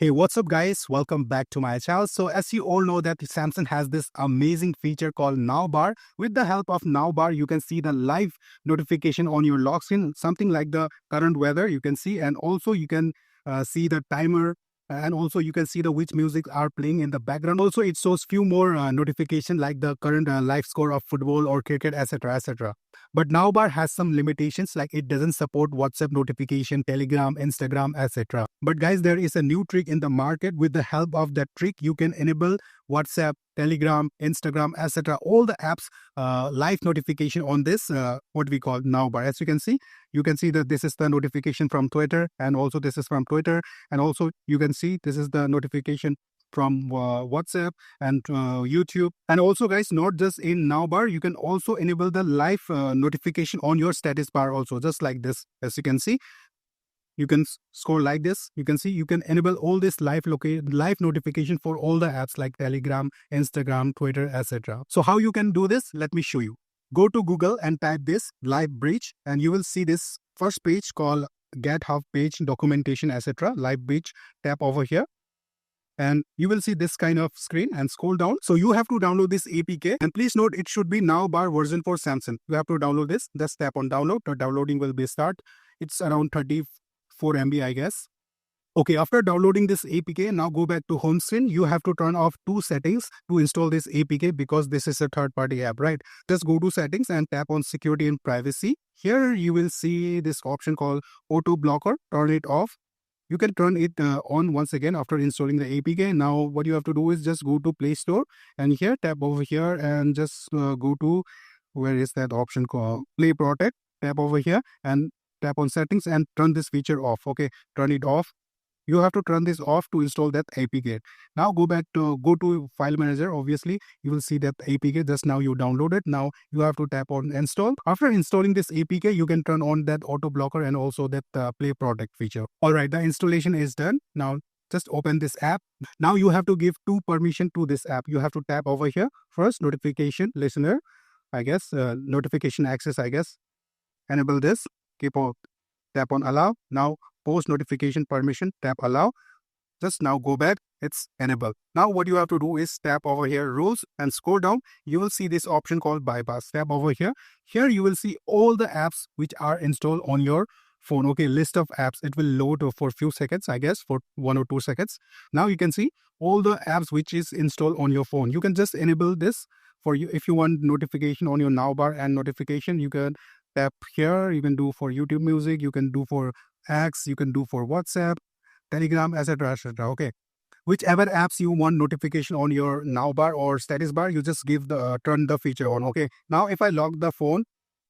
Hey, what's up guys? Welcome back to my channel. So as you all know that Samsung has this amazing feature called Now Bar. With the help of Now Bar, you can see the live notification on your lock screen, something like the current weather you can see, and also you can see the timer, and also you can see the which music are playing in the background. Also it shows few more notification like the current live score of football or cricket, etc, etc. But Now Bar has some limitations, like it doesn't support WhatsApp notification, Telegram, Instagram, etc. But guys, there is a new trick in the market. With the help of that trick, you can enable WhatsApp, Telegram, Instagram, etc. all the apps live notification on this what we call Now Bar. As you can see that this is the notification from Twitter, and also this is from Twitter, and also you can see this is the notification from WhatsApp and YouTube. And also guys, not just in Now Bar, you can also enable the live notification on your status bar also, just like this. As you can see, you can scroll like this. You can see you can enable all this live notification for all the apps like Telegram, Instagram, Twitter, etc. So how you can do this? Let me show you. Go to Google and type this Live Bridge, and you will see this first page called Get Half Page Documentation, etc. Live Bridge. Tap over here, and you will see this kind of screen, and scroll down. So you have to download this APK, and please note it should be Now Bar version for Samsung. You have to download this. Just tap on download. The downloading will be start. It's around 34 MB, I guess. Okay, after downloading this APK, now go back to home screen. You have to turn off two settings to install this APK because this is a third-party app, right? Just go to settings and tap on security and privacy. Here you will see this option called auto blocker. Turn it off. You can turn it on once again after installing the APK. Now what you have to do is just go to Play Store, and here tap over here and just go to, where is that option called Play Protect. Tap over here and tap on settings and turn this feature off. Okay, turn it off. You have to turn this off to install that APK. Now go to file manager. Obviously you will see that APK just now you downloaded. Now you have to tap on install. After installing this APK, you can turn on that auto blocker and also that Play Protect feature. All right, the installation is done. Now just open this app. Now you have to give two permission to this app. You have to tap over here. First, notification listener, I guess, notification access, I guess. Enable this. Keep on, tap on allow. Now post notification permission, tap allow. Just now go back, it's enable. Now what you have to do is tap over here rules and scroll down. You will see this option called bypass. Tap over here. Here you will see all the apps which are installed on your phone. Okay, list of apps. It will load for a few seconds, I guess, for 1 or 2 seconds. Now you can see all the apps which is installed on your phone. You can just enable this for you. If you want notification on your Now Bar and notification, you can tap here. You can do for YouTube Music, you can do for X, you can do for WhatsApp, Telegram, etc, etc. Okay, whichever apps you want notification on your Now Bar or status bar, you just give the turn the feature on. Okay, now if I lock the phone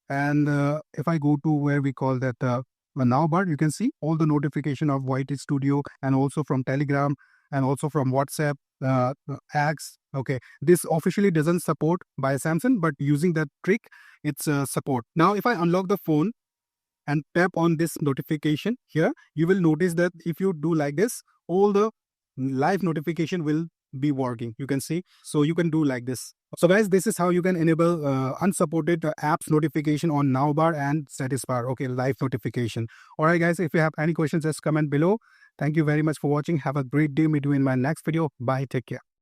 and if I go to where we call that Now Bar, you can see all the notification of White Studio, and also from Telegram, and also from WhatsApp, X. Okay, this officially doesn't support by Samsung, but using that trick, it's support. Now if I unlock the phone and tap on this notification here, you will notice that if you do like this, all the live notification will be working. You can see, so you can do like this. So guys, this is how you can enable unsupported apps notification on Now Bar and status bar. Okay, live notification. All right guys, if you have any questions, just comment below. Thank you very much for watching. Have a great day. Meet you in my next video. Bye, take care.